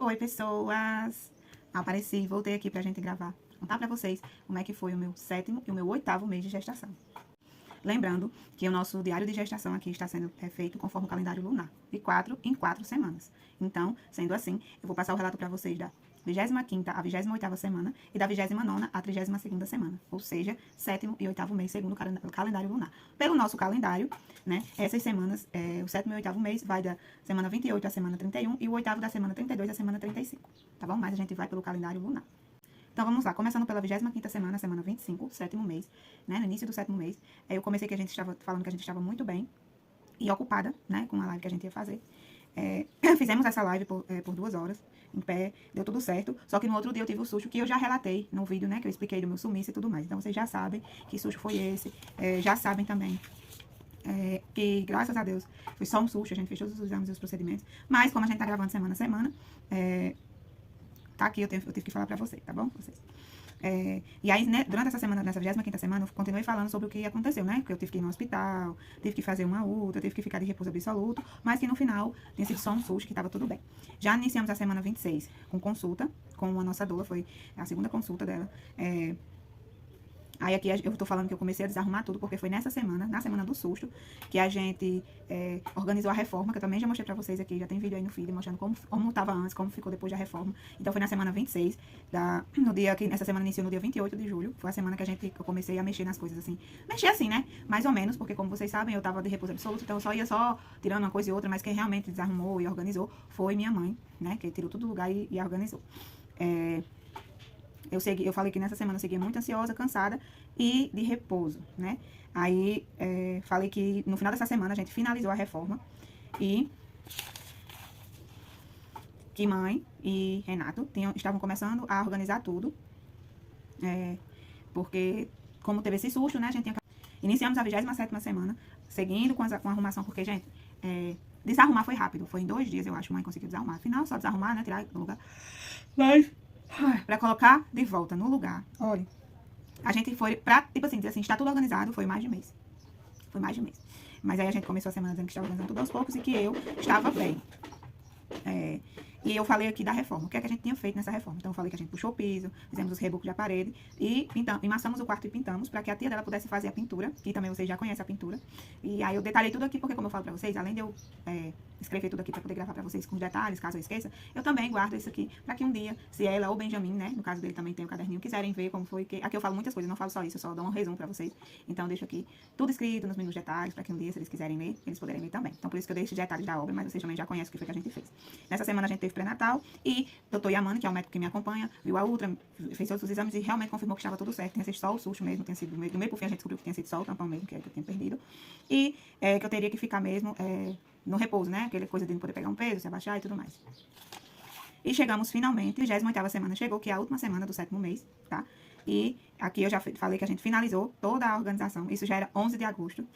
Oi, pessoas! Apareci, voltei aqui pra gente gravar. Contar pra vocês como é que foi o meu 7º e o meu 8º mês de gestação. Lembrando que o nosso diário de gestação aqui está sendo feito conforme o calendário lunar, de 4 em 4 semanas. Então, sendo assim, eu vou passar o relato pra vocês da 25ª à 28ª semana e da 29ª à 32ª semana, ou seja, 7º e 8º mês segundo o calendário lunar. Pelo nosso calendário, né, essas semanas, o 7º e 8º mês vai da semana 28 à semana 31 e o 8º da semana 32 à semana 35, tá bom? Mas a gente vai pelo calendário lunar. Então, vamos lá. Começando pela 25ª semana, semana 25, 7º mês, né? No início do 7º mês, eu comecei que a gente estava falando que a gente estava muito bem e ocupada, né? Com a live que a gente ia fazer. Fizemos essa live por 2 horas, em pé, deu tudo certo. Só que no outro dia eu tive o susto que eu já relatei no vídeo, né? Que eu expliquei do meu sumiço e tudo mais. Então, vocês já sabem que susto foi esse. Já sabem também que, graças a Deus, foi só um susto. A gente fez todos os exames e os procedimentos. Mas, como a gente tá gravando semana a semana, tá aqui, eu tive que falar pra vocês, tá bom? E aí, né, durante essa semana, nessa 25ª semana, eu continuei falando sobre o que aconteceu, né? Porque eu tive que ir no hospital, tive que fazer uma outra, tive que ficar de repouso absoluto, mas que no final tinha sido só um susto, que tava tudo bem. Já iniciamos a semana 26 com consulta, com a nossa doula, foi a segunda consulta dela. Aí aqui eu tô falando que eu comecei a desarrumar tudo, porque foi nessa semana, na semana do susto, que a gente organizou a reforma, que eu também já mostrei pra vocês aqui, já tem vídeo aí no feed mostrando como tava antes, como ficou depois da reforma. Então foi na semana 26, no dia que essa semana iniciou no dia 28 de julho, foi a semana que eu comecei a mexer nas coisas assim. Mexer assim, né? Mais ou menos, porque como vocês sabem, eu tava de repouso absoluto, então eu só ia tirando uma coisa e outra, mas quem realmente desarrumou e organizou foi minha mãe, né? Que tirou tudo do lugar e organizou. Eu falei que nessa semana eu seguia muito ansiosa, cansada e de repouso, né? Aí, falei que no final dessa semana a gente finalizou a reforma e que mãe e Renato estavam começando a organizar tudo, porque como teve esse susto, né? A gente tinha... Iniciamos a 27ª semana, seguindo com a arrumação, porque, gente, desarrumar foi rápido, foi em 2 dias, eu acho, mãe conseguiu desarrumar. Afinal, só desarrumar, né? Tirar do lugar. Mas... pra colocar de volta no lugar. Olha, a gente foi pra, tipo assim, dizer assim, está tudo organizado, foi mais de mês. Foi mais de mês. Mas aí a gente começou a semana dizendo que estava organizando tudo aos poucos e que eu estava bem. E eu falei aqui da reforma. O que é que a gente tinha feito nessa reforma? Então, eu falei que a gente puxou o piso, fizemos os rebocos da parede e emassamos o quarto e pintamos para que a tia dela pudesse fazer a pintura, que também vocês já conhecem a pintura. E aí eu detalhei tudo aqui, porque como eu falo pra vocês, além de eu escrever tudo aqui pra poder gravar pra vocês com os detalhes, caso eu esqueça, eu também guardo isso aqui pra que um dia, se ela ou o Benjamin, né, no caso dele também tem o caderninho, quiserem ver como foi, que aqui eu falo muitas coisas, não falo só isso, eu só dou um resumo pra vocês. Então, eu deixo aqui tudo escrito nos mínimos detalhes, pra que um dia, se eles quiserem ler, eles poderem ler também. Então, por isso que eu deixo os detalhes da obra, mas vocês também já conhecem o que foi que a gente fez. Nessa semana a gente teve pré-natal e doutor Yamane, que é o médico que me acompanha, viu a ultra, fez todos os exames e realmente confirmou que estava tudo certo. Tinha sido só o susto mesmo, tinha sido do meio pro fim a gente descobriu que tinha sido só o tampão mesmo, que é que eu tinha perdido. E que eu teria que ficar mesmo no repouso, né? Aquela coisa de não poder pegar um peso, se abaixar e tudo mais. E chegamos finalmente, 28ª semana chegou, que é a última semana do 7º mês, tá? E aqui eu já falei que a gente finalizou toda a organização, isso já era 11 de agosto,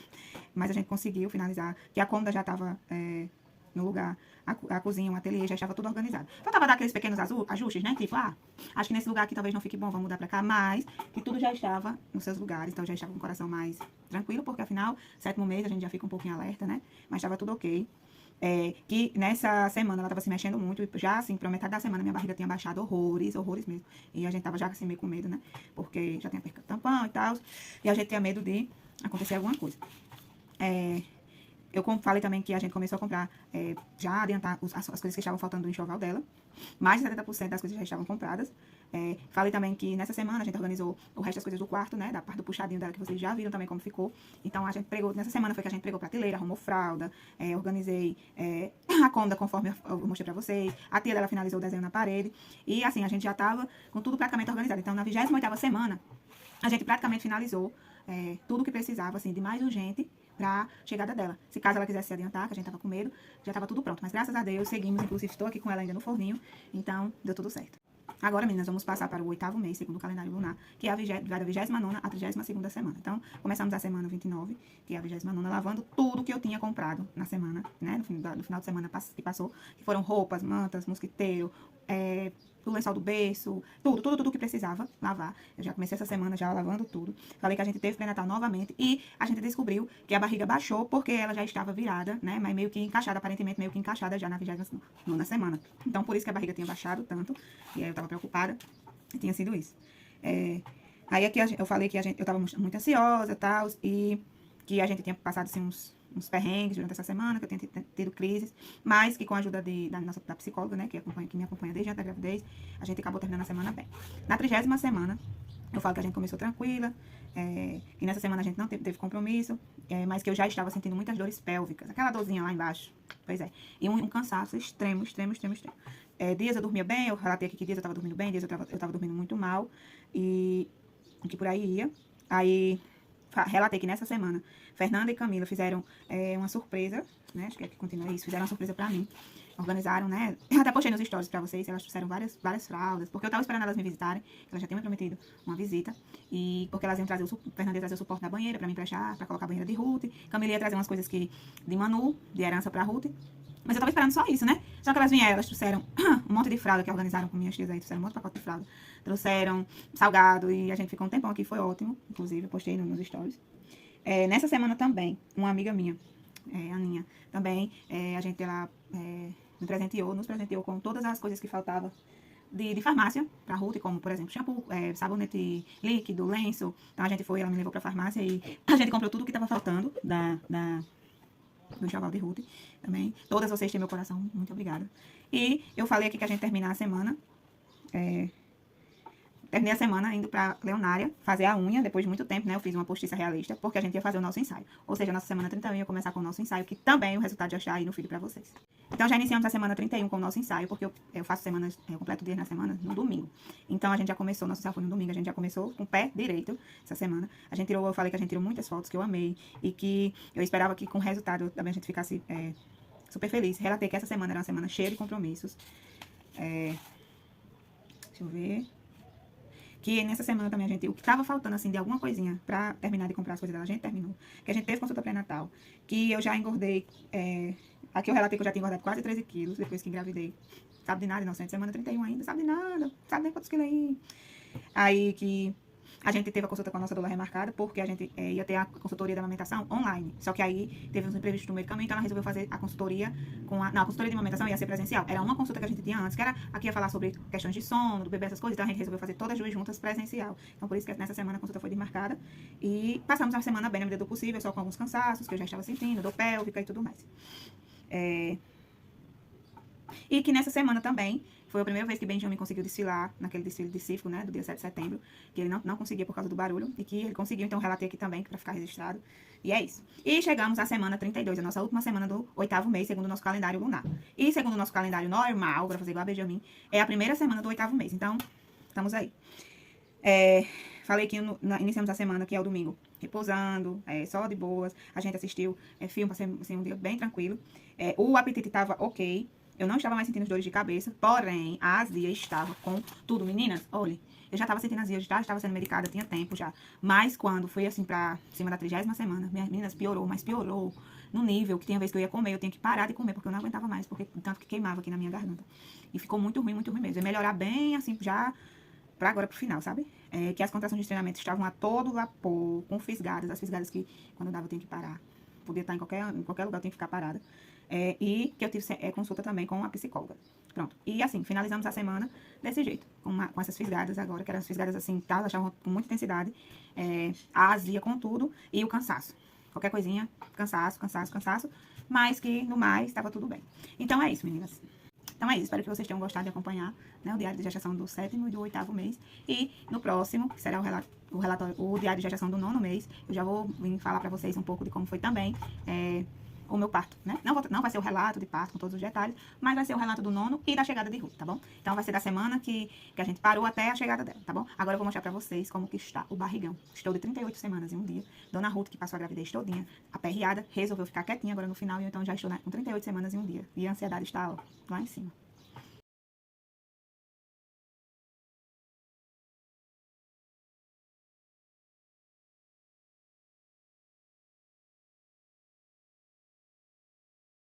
mas a gente conseguiu finalizar, que a cômoda já estava no lugar, a cozinha, o ateliê, já estava tudo organizado. Faltava dar aqueles pequenos ajustes, né? Tipo, acho que nesse lugar aqui talvez não fique bom, vamos mudar pra cá, mas que tudo já estava nos seus lugares, então já estava com o coração mais tranquilo, porque afinal, 7º mês a gente já fica um pouquinho alerta, né? Mas estava tudo ok. Que nessa semana ela tava se mexendo muito, e já assim, pra metade da semana minha barriga tinha baixado horrores, horrores mesmo. E a gente tava já assim meio com medo, né? Porque já tinha perdido tampão e tal, e a gente tinha medo de acontecer alguma coisa. Eu falei também que a gente começou a comprar, já adiantar as coisas que estavam faltando do enxoval dela. Mais de 70% das coisas já estavam compradas. Falei também que nessa semana a gente organizou o resto das coisas do quarto, né? Da parte do puxadinho dela, que vocês já viram também como ficou. Então, a gente pregou, nessa semana foi que a gente pregou prateleira, arrumou fralda, organizei a cômoda conforme eu mostrei pra vocês. A tia dela finalizou o desenho na parede. E assim, a gente já tava com tudo praticamente organizado. Então, na 28ª semana, a gente praticamente finalizou tudo o que precisava, assim, de mais urgente pra chegada dela. Se caso ela quisesse se adiantar, que a gente tava com medo, já tava tudo pronto. Mas graças a Deus, seguimos, inclusive estou aqui com ela ainda no forninho, então deu tudo certo. Agora, meninas, vamos passar para o 8º mês, segundo o calendário lunar, que é vai da 29ª à 32ª semana. Então, começamos a semana 29, que é a 29ª, lavando tudo que eu tinha comprado na semana, né, no final de semana que passou, que foram roupas, mantas, mosquiteiro, o lençol do berço, tudo que precisava lavar. Eu já comecei essa semana já lavando tudo. Falei que a gente teve pré-natal novamente e a gente descobriu que a barriga baixou porque ela já estava virada, né? Mas meio que encaixada, aparentemente meio que encaixada já na 29ª semana. Então, por isso que a barriga tinha baixado tanto. E aí eu tava preocupada e tinha sido isso. Aí aqui eu falei que eu tava muito ansiosa e tal, e que a gente tinha passado assim uns perrengues durante essa semana, que eu tinha tido crises, mas que com a ajuda da psicóloga, né, que me acompanha desde a gravidez, a gente acabou terminando a semana bem. Na 30ª semana, eu falo que a gente começou tranquila, que nessa semana a gente não teve compromisso, mas que eu já estava sentindo muitas dores pélvicas, aquela dorzinha lá embaixo, pois é, e um cansaço extremo. Dias eu dormia bem, eu relatei aqui que dias eu tava dormindo bem, dias eu tava dormindo muito mal, e que por aí ia. Aí relatei que nessa semana Fernanda e Camila fizeram uma surpresa, né? Acho que é que continua isso, fizeram uma surpresa pra mim. Organizaram, né? Eu até postei nos stories pra vocês, elas trouxeram várias fraldas, porque eu tava esperando elas me visitarem, elas já tinham me prometido uma visita, e porque elas iam trazer Fernanda ia trazer o suporte da banheira pra mim emprestar, pra colocar a banheira de Ruth, Camila ia trazer umas coisas de Manu, de herança pra Ruth. Mas eu tava esperando só isso, né? Só que elas vieram, elas trouxeram um monte de fralda que organizaram com minhas tias aí, trouxeram um monte de pacote de fralda. Trouxeram salgado e a gente ficou um tempão aqui, foi ótimo. Inclusive, eu postei nos stories. Nessa semana também, uma amiga minha, a Aninha, também, ela nos presenteou com todas as coisas que faltavam de farmácia pra Ruth, como, por exemplo, shampoo, sabonete líquido, lenço. Então, ela me levou pra farmácia e a gente comprou tudo o que tava faltando do enxoval de Ruth também. Todas vocês têm meu coração, muito obrigada. E eu falei aqui que a gente terminar a semana. Terminei a semana indo pra Leonária fazer a unha, depois de muito tempo, né? Eu fiz uma postiça realista, porque a gente ia fazer o nosso ensaio. Ou seja, a nossa semana 31 ia começar com o nosso ensaio, que também o resultado já está aí no feed pra vocês. Então, já iniciamos a semana 31 com o nosso ensaio, porque eu faço semanas, eu completo dias na semana, no domingo. Então, a gente já começou, nosso ensaio foi no domingo, a gente já começou com o pé direito essa semana. Eu falei que a gente tirou muitas fotos que eu amei, e que eu esperava que com o resultado também a gente ficasse super feliz. Relatei que essa semana era uma semana cheia de compromissos. Deixa eu ver. Que nessa semana também o que tava faltando, assim, de alguma coisinha pra terminar de comprar as coisas dela, a gente terminou. Que a gente teve consulta pré-natal. Que eu já engordei, aqui eu relatei que eu já tinha engordado quase 13 quilos depois que engravidei. Sabe de nada, inocente. Semana 31 ainda, sabe de nada. Sabe nem quantos quilos aí. Aí que a gente teve a consulta com a nossa doula remarcada, porque a gente ia ter a consultoria da amamentação online. Só que aí teve uns imprevistos no meio do caminho, então ela resolveu fazer a consultoria Não, a consultoria de amamentação ia ser presencial. Era uma consulta que a gente tinha antes, que era aqui ia falar sobre questões de sono, do bebê, essas coisas. Então a gente resolveu fazer todas as duas juntas presencial. Então por isso que nessa semana a consulta foi desmarcada. E passamos a semana bem na medida do possível, só com alguns cansaços que eu já estava sentindo, dor pélvica e tudo mais. E que nessa semana também foi a primeira vez que Benjamin conseguiu desfilar naquele desfile de Cívico, né, do dia 7 de setembro, que ele não conseguia por causa do barulho, e que ele conseguiu, então relatei aqui também, pra ficar registrado. E é isso. E chegamos à semana 32, a nossa última semana do 8º mês, segundo o nosso calendário lunar. E segundo o nosso calendário normal, pra fazer igual a Benjamin, é a primeira semana do 8º mês. Então, estamos aí. Falei que iniciamos a semana, que é o domingo, repousando, só de boas. A gente assistiu filme, passei assim, um dia bem tranquilo. O apetite tava ok. Eu não estava mais sentindo dores de cabeça, porém, a azia estava com tudo. Meninas, olha, eu já estava sentindo azia, já estava sendo medicada, tinha tempo já. Mas quando fui assim pra cima da 30ª semana, minhas meninas piorou, mas piorou no nível que tinha vez que eu ia comer, eu tinha que parar de comer, porque eu não aguentava mais, porque tanto que queimava aqui na minha garganta. E ficou muito ruim mesmo. Ia melhorar bem, assim, já pra agora, pro final, sabe? Que as contrações de treinamento estavam a todo vapor, com fisgadas, as fisgadas que quando eu dava eu tinha que parar. Podia estar em qualquer lugar, eu tinha que ficar parada. E que eu tive consulta também com a psicóloga. Pronto. E assim, finalizamos a semana desse jeito. Com essas fisgadas agora, que eram as fisgadas assim, tá, elas estavam com muita intensidade. A azia com tudo e o cansaço. Qualquer coisinha, cansaço. Mas que, no mais, estava tudo bem. Então é isso, meninas. Então é isso, espero que vocês tenham gostado de acompanhar, né, o diário de gestação do 7º e do 8º mês. E no próximo, que será o diário de gestação do 9º mês, eu já vou vir falar pra vocês um pouco de como foi também o meu parto, né? Não vai ser o relato de parto com todos os detalhes, mas vai ser o relato do 9º e da chegada de Ruth, tá bom? Então vai ser da semana que a gente parou até a chegada dela, tá bom? Agora eu vou mostrar pra vocês como que está o barrigão. Estou de 38 semanas em um dia. Dona Ruth, que passou a gravidez todinha, aperreada, resolveu ficar quietinha agora no final, e então já estou com 38 semanas em um dia. E a ansiedade está, ó, lá em cima.